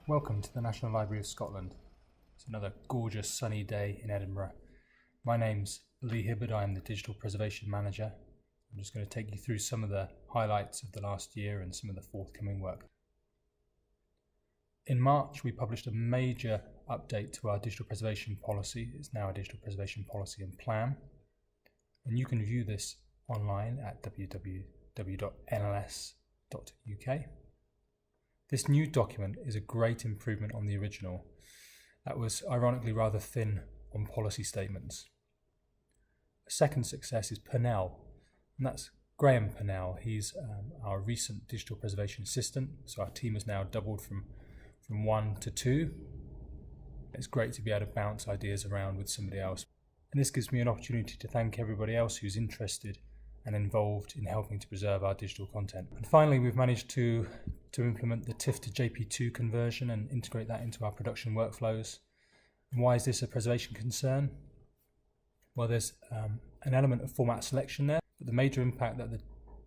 Welcome to the National Library of Scotland. It's another gorgeous sunny day in Edinburgh. My name's Lee Hibbard, I'm the Digital Preservation Manager. I'm just going to take you through some of the highlights of the last year and some of the forthcoming work. In March, we published a major update to our digital preservation policy. It's now a digital preservation policy and plan. And you can view this online at www.nls.uk. This new document is a great improvement on the original. That was ironically rather thin on policy statements. A second success is Purnell, and that's Graham Purnell. He's our recent digital preservation assistant, so our team has now doubled from 1 to 2. It's great to be able to bounce ideas around with somebody else. And this gives me an opportunity to thank everybody else who's interested and involved in helping to preserve our digital content. And finally, we've managed to implement the TIFF to JP2 conversion and integrate that into our production workflows. And why is this a preservation concern? Well, there's an element of format selection there, but the major impact that the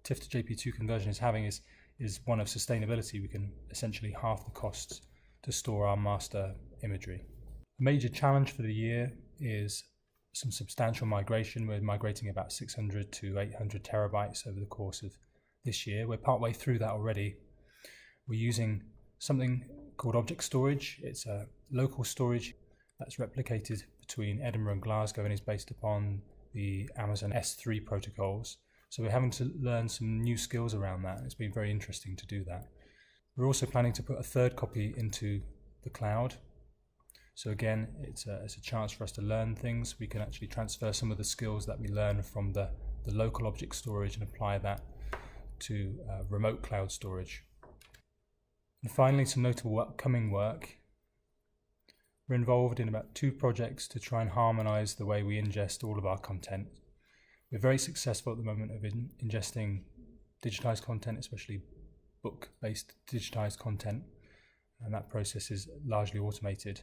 TIFF to JP2 conversion is having is one of sustainability. We can essentially halve the costs to store our master imagery. A major challenge for the year is some substantial migration. We're migrating about 600 to 800 terabytes over the course of this year. We're partway through that already. We're using something called object storage. It's a local storage that's replicated between Edinburgh and Glasgow and is based upon the Amazon S3 protocols. So we're having to learn some new skills around that. It's been very interesting to do that. We're also planning to put a third copy into the cloud. So again, it's a chance for us to learn things. We can actually transfer some of the skills that we learn from the local object storage and apply that to remote cloud storage. And finally, some notable upcoming work. We're involved in about 2 projects to try and harmonize the way we ingest all of our content. We're very successful at the moment of ingesting digitized content, especially book-based digitized content, and that process is largely automated.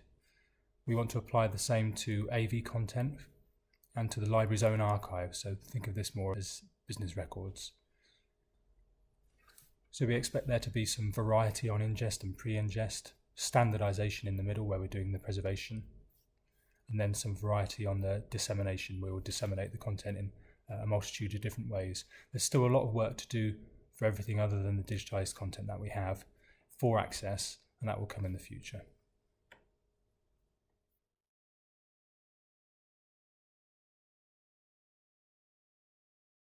We want to apply the same to AV content and to the library's own archive, so think of this more as business records. So we expect there to be some variety on ingest and pre-ingest, standardization in the middle where we're doing the preservation, and then some variety on the dissemination where we'll disseminate the content in a multitude of different ways. There's still a lot of work to do for everything other than the digitized content that we have for access, and that will come in the future.